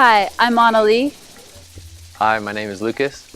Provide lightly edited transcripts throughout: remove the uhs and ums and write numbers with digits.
Hi, I'm Analee. Hi, my name is Lucas.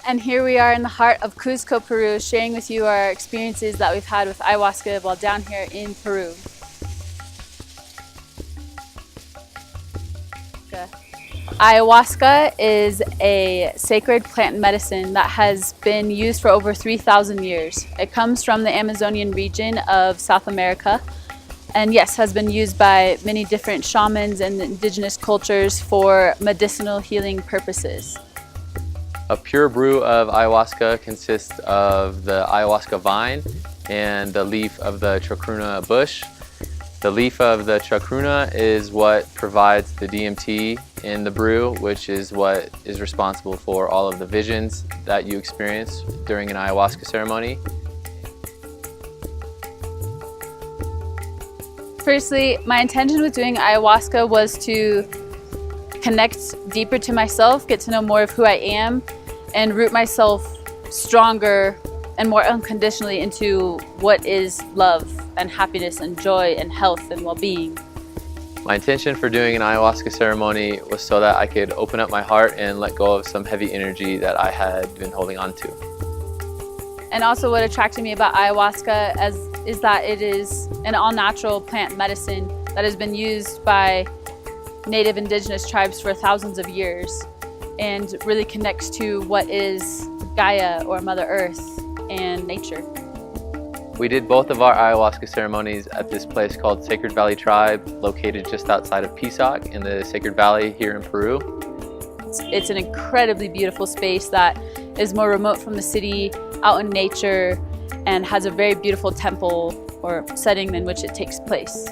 And here we are in the heart of Cusco, Peru, sharing with you our experiences that we've had with ayahuasca while down here in Peru. Ayahuasca is a sacred plant medicine that has been used for over 3,000 years. It comes from the Amazonian region of South America, and yes, has been used by many different shamans and indigenous cultures for medicinal healing purposes. A pure brew of ayahuasca consists of the ayahuasca vine and the leaf of the chacruna bush. The leaf of the chacruna is what provides the DMT in the brew, which is what is responsible for all of the visions that you experience during an ayahuasca ceremony. Firstly, my intention with doing ayahuasca was to connect deeper to myself, get to know more of who I am, and root myself stronger and more unconditionally into what is love and happiness and joy and health and well-being. My intention for doing an ayahuasca ceremony was so that I could open up my heart and let go of some heavy energy that I had been holding on to. And also what attracted me about ayahuasca is that it is an all-natural plant medicine that has been used by native indigenous tribes for thousands of years and really connects to what is Gaia or Mother Earth and nature. We did both of our ayahuasca ceremonies at this place called Sacred Valley Tribe, located just outside of Pisac in the Sacred Valley here in Peru. It's an incredibly beautiful space that is more remote from the city, out in nature, and has a very beautiful temple or setting in which it takes place.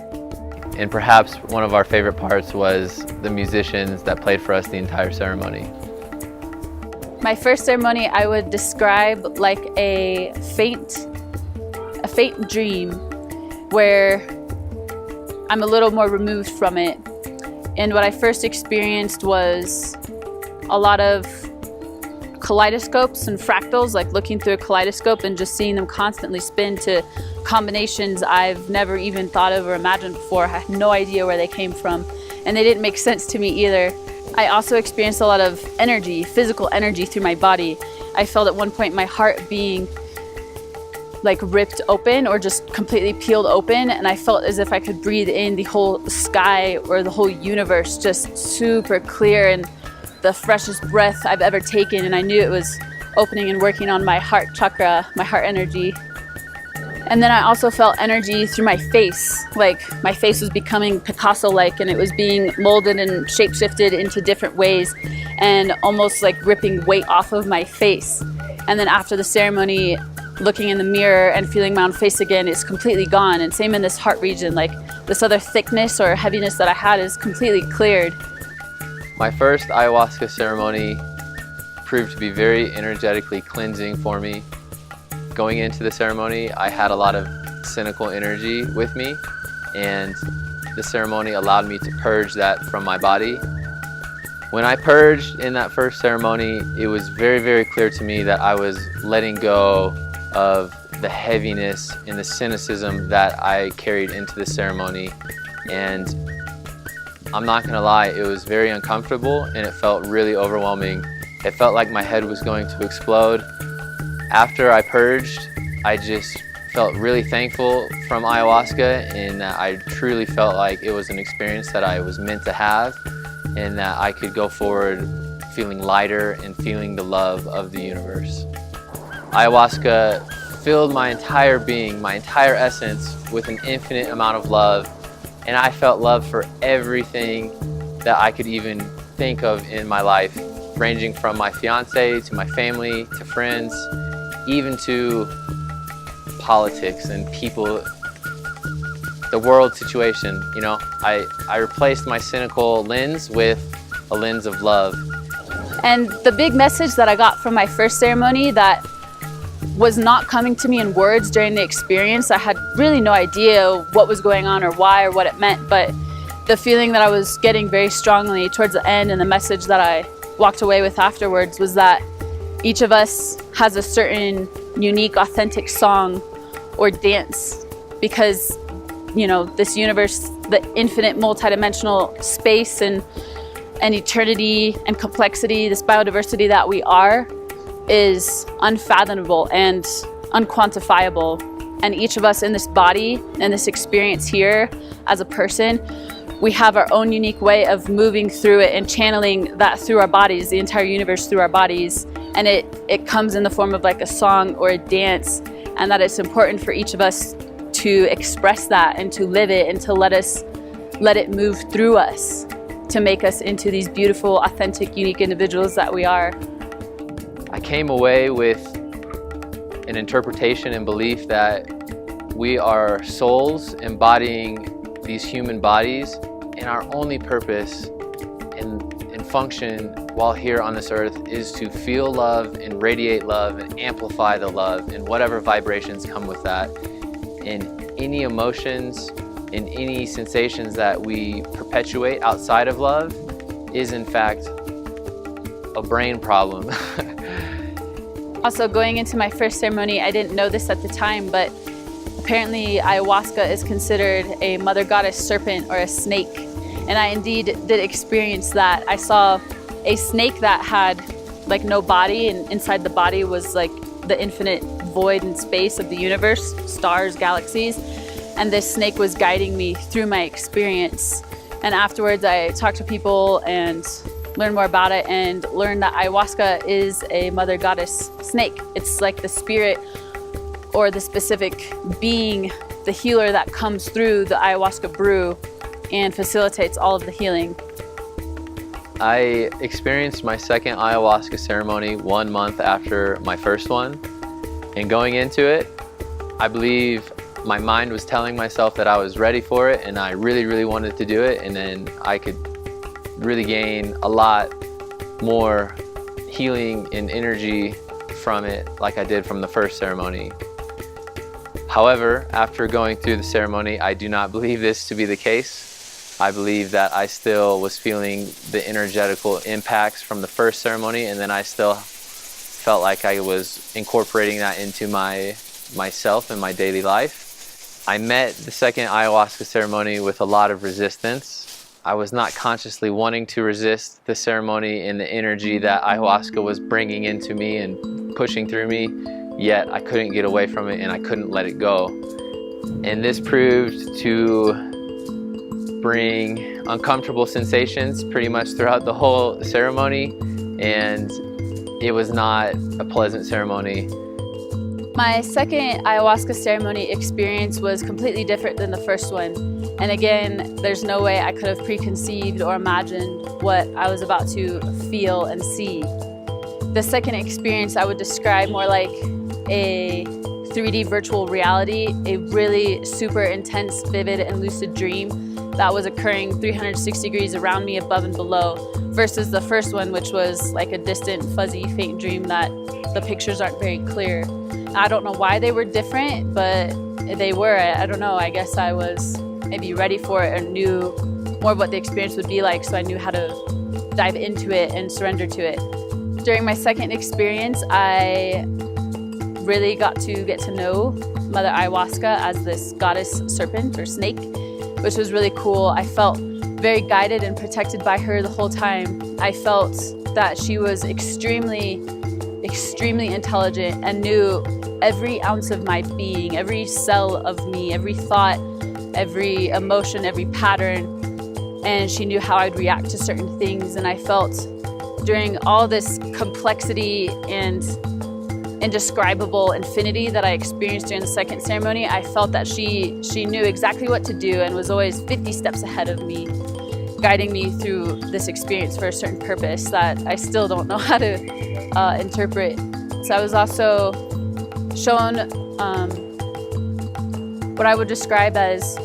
And perhaps one of our favorite parts was the musicians that played for us the entire ceremony. My first ceremony I would describe like a faint dream where I'm a little more removed from it. And what I first experienced was a lot of kaleidoscopes and fractals, like looking through a kaleidoscope and just seeing them constantly spin to combinations I've never even thought of or imagined before. I had no idea where they came from, and they didn't make sense to me either. I also experienced a lot of energy, physical energy through my body. I felt at one point my heart being like ripped open or just completely peeled open, and I felt as if I could breathe in the whole sky or the whole universe just super clear and the freshest breath I've ever taken, and I knew it was opening and working on my heart chakra, my heart energy. And then I also felt energy through my face, like my face was becoming Picasso-like, and it was being molded and shape-shifted into different ways and almost like ripping weight off of my face. And then after the ceremony, looking in the mirror and feeling my own face again, it's completely gone. And same in this heart region, like this other thickness or heaviness that I had is completely cleared. My first ayahuasca ceremony proved to be very energetically cleansing for me. Going into the ceremony, I had a lot of cynical energy with me, and the ceremony allowed me to purge that from my body. When I purged in that first ceremony, it was very, very clear to me that I was letting go of the heaviness and the cynicism that I carried into the ceremony. And I'm not gonna lie, it was very uncomfortable and it felt really overwhelming. It felt like my head was going to explode. After I purged, I just felt really thankful from ayahuasca, and that I truly felt like it was an experience that I was meant to have, and that I could go forward feeling lighter and feeling the love of the universe. Ayahuasca filled my entire being, my entire essence, with an infinite amount of love, and I felt love for everything that I could even think of in my life, ranging from my fiance to my family to friends, even to politics and people, the world situation. You know, I replaced my cynical lens with a lens of love. And the big message that I got from my first ceremony that was not coming to me in words during the experience, I had really no idea what was going on or why or what it meant, but the feeling that I was getting very strongly towards the end and the message that I walked away with afterwards was that each of us has a certain unique, authentic song or dance, because, you know, this universe, the infinite multidimensional space and and eternity and complexity, this biodiversity that we are, is unfathomable and unquantifiable. And each of us in this body and this experience here as a person, we have our own unique way of moving through it and channeling that through our bodies, the entire universe through our bodies. And it comes in the form of like a song or a dance, and that it's important for each of us to express that and to live it and to let it move through us to make us into these beautiful, authentic, unique individuals that we are. I came away with an interpretation and belief that we are souls embodying these human bodies, and our only purpose and function while here on this earth is to feel love and radiate love and amplify the love and whatever vibrations come with that. And any emotions and any sensations that we perpetuate outside of love is in fact a brain problem. Also, going into my first ceremony, I didn't know this at the time, but apparently ayahuasca is considered a mother goddess serpent or a snake. And I indeed did experience that. I saw a snake that had like no body, and inside the body was like the infinite void and space of the universe, stars, galaxies. And this snake was guiding me through my experience. And afterwards I talked to people and learned more about it and learned that ayahuasca is a mother goddess snake. It's like the spirit or the specific being, the healer that comes through the ayahuasca brew and facilitates all of the healing. I experienced my second ayahuasca ceremony 1 month after my first one. And going into it, I believe my mind was telling myself that I was ready for it and I really, really wanted to do it, and then I could really gain a lot more healing and energy from it like I did from the first ceremony. However, after going through the ceremony, I do not believe this to be the case. I believe that I still was feeling the energetical impacts from the first ceremony, and then I still felt like I was incorporating that into myself and my daily life. I met the second ayahuasca ceremony with a lot of resistance. I was not consciously wanting to resist the ceremony and the energy that ayahuasca was bringing into me and pushing through me, yet I couldn't get away from it and I couldn't let it go. And this proved to bring uncomfortable sensations pretty much throughout the whole ceremony, and it was not a pleasant ceremony. My second ayahuasca ceremony experience was completely different than the first one. And again, there's no way I could have preconceived or imagined what I was about to feel and see. The second experience I would describe more like a 3D virtual reality, a really super intense, vivid, and lucid dream that was occurring 360 degrees around me, above and below, versus the first one, which was like a distant, fuzzy, faint dream that the pictures aren't very clear. I don't know why they were different, but they were. I don't know, I guess I was maybe ready for it or knew more of what the experience would be like, so I knew how to dive into it and surrender to it. During my second experience, I really got to know Mother Ayahuasca as this goddess serpent or snake, which was really cool. I felt very guided and protected by her the whole time. I felt that she was extremely intelligent and knew every ounce of my being, every cell of me, every thought, every emotion, every pattern, and she knew how I'd react to certain things. And I felt during all this complexity and indescribable infinity that I experienced during the second ceremony, I felt that she knew exactly what to do and was always 50 steps ahead of me, guiding me through this experience for a certain purpose that I still don't know how to interpret. So I was also shown what I would describe as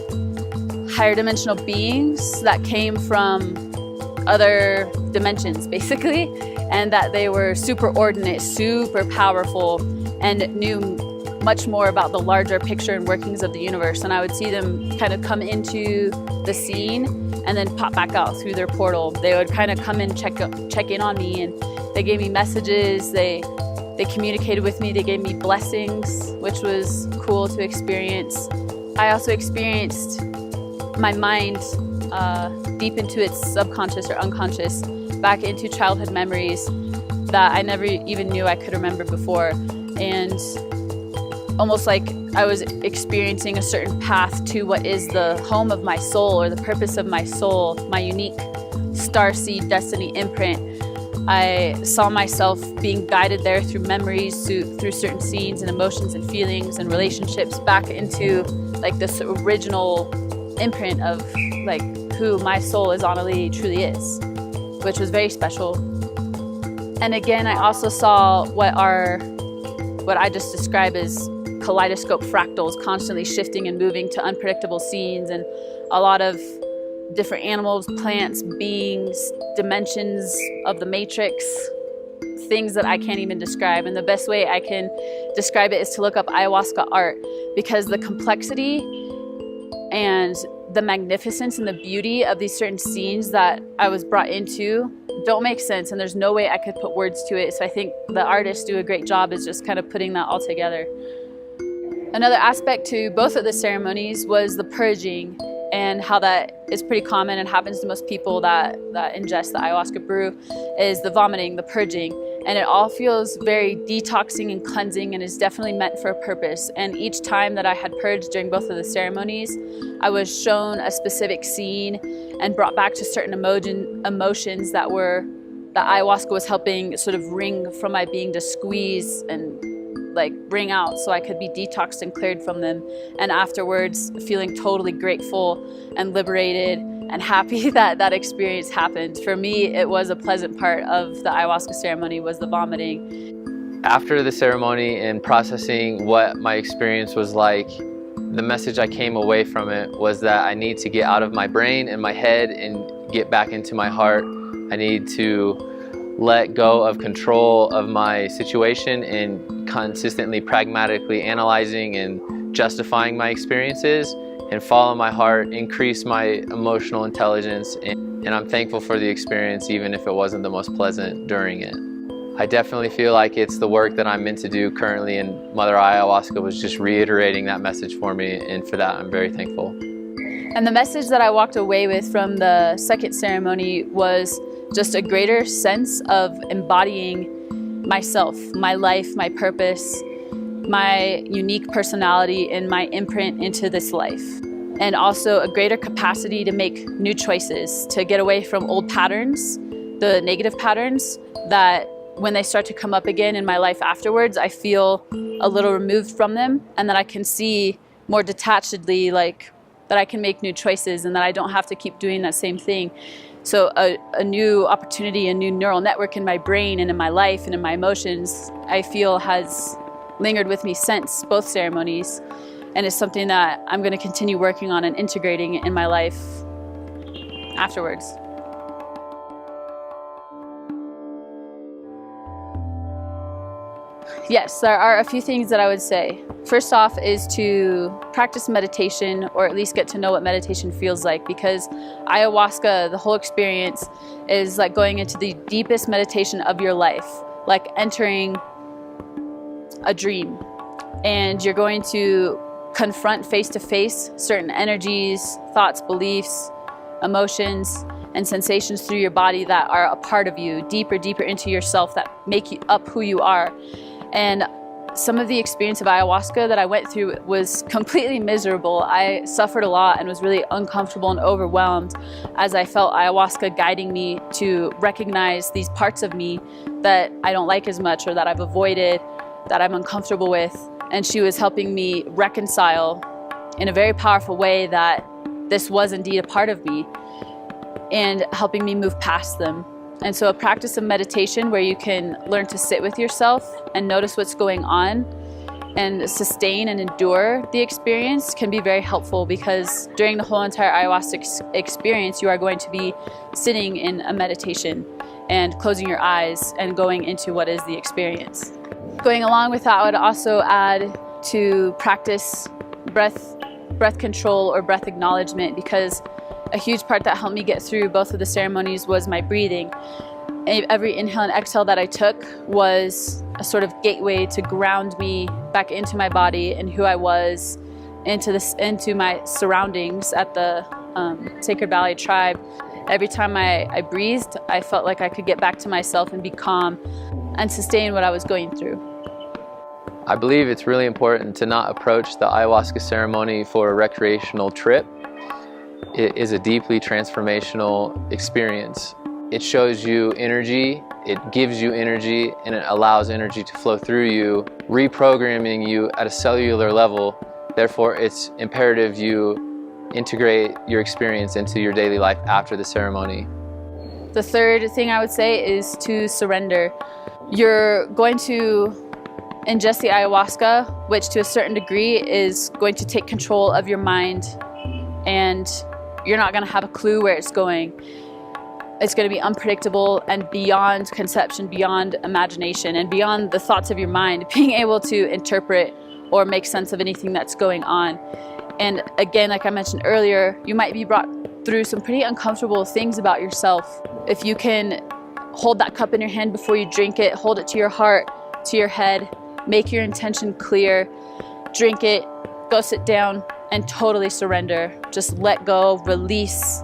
higher dimensional beings that came from other dimensions, basically, and that they were superordinate, super powerful, and knew much more about the larger picture and workings of the universe. And I would see them kind of come into the scene and then pop back out through their portal. They would kind of come and check in on me, and they gave me messages, they communicated with me, they gave me blessings, which was cool to experience. I also experienced my mind deep into its subconscious or unconscious, back into childhood memories that I never even knew I could remember before. And almost like I was experiencing a certain path to what is the home of my soul, or the purpose of my soul, my unique starseed destiny imprint. I saw myself being guided there through memories, through certain scenes and emotions and feelings and relationships, back into like this original imprint of like who my soul as Analee truly is, which was very special. And again, I also saw what I just describe as kaleidoscope fractals, constantly shifting and moving to unpredictable scenes, and a lot of different animals, plants, beings, dimensions of the matrix, things that I can't even describe. And the best way I can describe it is to look up ayahuasca art, because the complexity and the magnificence and the beauty of these certain scenes that I was brought into don't make sense, and there's no way I could put words to it. So I think the artists do a great job is just kind of putting that all together. Another aspect to both of the ceremonies was the purging, and how that is pretty common and happens to most people that ingest the ayahuasca brew, is the vomiting, the purging. And it all feels very detoxing and cleansing, and is definitely meant for a purpose. And each time that I had purged during both of the ceremonies, I was shown a specific scene and brought back to certain emotions that ayahuasca was helping sort of wring from my being, to squeeze and like bring out, so I could be detoxed and cleared from them. And afterwards, feeling totally grateful and liberated and happy that that experience happened. For me, it was a pleasant part of the ayahuasca ceremony, was the vomiting. After the ceremony and processing what my experience was like, the message I came away from it was that I need to get out of my brain and my head and get back into my heart. I need to let go of control of my situation and consistently pragmatically analyzing and justifying my experiences, and follow my heart, increase my emotional intelligence, and I'm thankful for the experience, even if it wasn't the most pleasant during it. I definitely feel like it's the work that I'm meant to do currently, and Mother Ayahuasca was just reiterating that message for me, and for that I'm very thankful. And the message that I walked away with from the second ceremony was just a greater sense of embodying myself, my life, my purpose, my unique personality, and my imprint into this life. And also a greater capacity to make new choices, to get away from old patterns, the negative patterns that when they start to come up again in my life afterwards, I feel a little removed from them, and that I can see more detachedly, like that I can make new choices and that I don't have to keep doing that same thing. So a new opportunity, a new neural network in my brain and in my life and in my emotions, I feel has lingered with me since both ceremonies, and is something that I'm going to continue working on and integrating in my life afterwards. Yes, there are a few things that I would say. First off is to practice meditation, or at least get to know what meditation feels like, because ayahuasca, the whole experience, is like going into the deepest meditation of your life, like entering a dream. And you're going to confront face to face certain energies, thoughts, beliefs, emotions, and sensations through your body that are a part of you, deeper into yourself, that make you up who you are. And some of the experience of ayahuasca that I went through was completely miserable. I suffered a lot and was really uncomfortable and overwhelmed, as I felt ayahuasca guiding me to recognize these parts of me that I don't like as much, or that I've avoided, that I'm uncomfortable with. And she was helping me reconcile in a very powerful way that this was indeed a part of me, and helping me move past them. And so a practice of meditation where you can learn to sit with yourself and notice what's going on and sustain and endure the experience can be very helpful, because during the whole entire ayahuasca experience, you are going to be sitting in a meditation and closing your eyes and going into what is the experience. Going along with that, I would also add to practice breath control or breath acknowledgement, because a huge part that helped me get through both of the ceremonies was my breathing. Every inhale and exhale that I took was a sort of gateway to ground me back into my body and who I was, into my surroundings at the Sacred Valley tribe, every time I breathed, I felt like I could get back to myself and be calm and sustain what I was going through. I believe it's really important to not approach the ayahuasca ceremony for a recreational trip. It is a deeply transformational experience. It shows you energy, it gives you energy, and it allows energy to flow through you, reprogramming you at a cellular level. Therefore, it's imperative you integrate your experience into your daily life after the ceremony. The third thing I would say is to surrender. You're going to ingest the ayahuasca, which to a certain degree is going to take control of your mind, and you're not going to have a clue where it's going. It's going to be unpredictable and beyond conception, beyond imagination, and beyond the thoughts of your mind, being able to interpret or make sense of anything that's going on. And again, like I mentioned earlier, you might be brought through some pretty uncomfortable things about yourself. If you can hold that cup in your hand before you drink it, hold it to your heart, to your head, make your intention clear, drink it, go sit down, and totally surrender. Just let go, release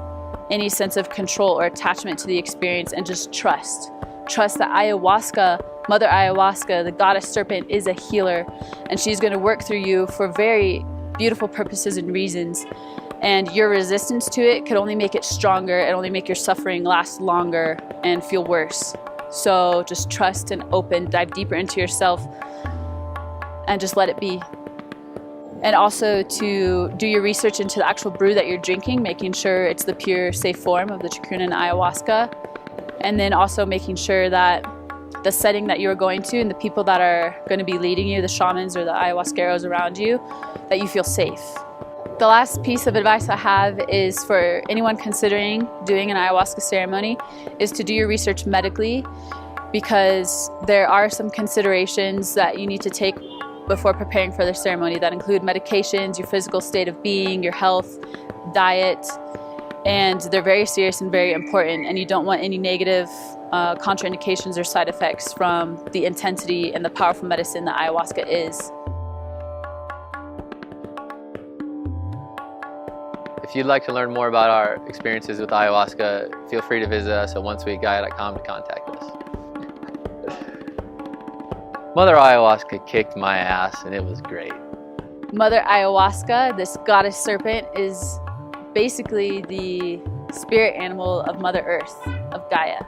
any sense of control or attachment to the experience, and just trust. Trust that ayahuasca, Mother Ayahuasca, the goddess serpent, is a healer, and she's going to work through you for very beautiful purposes and reasons. And your resistance to it could only make it stronger and only make your suffering last longer and feel worse. So just trust and open, dive deeper into yourself, and just let it be. And also to do your research into the actual brew that you're drinking, making sure it's the pure, safe form of the chacruna and ayahuasca. And then also making sure that the setting that you're going to and the people that are going to be leading you, the shamans or the ayahuasqueros around you, that you feel safe. The last piece of advice I have is for anyone considering doing an ayahuasca ceremony is to do your research medically, because there are some considerations that you need to take before preparing for the ceremony that include medications, your physical state of being, your health, diet, and they're very serious and very important, and you don't want any negative contraindications or side effects from the intensity and the powerful medicine that ayahuasca is. If you'd like to learn more about our experiences with ayahuasca, feel free to visit us at onesweekgaia.com to contact us. Mother Ayahuasca kicked my ass, and it was great. Mother Ayahuasca, this goddess serpent, is basically the spirit animal of Mother Earth, of Gaia.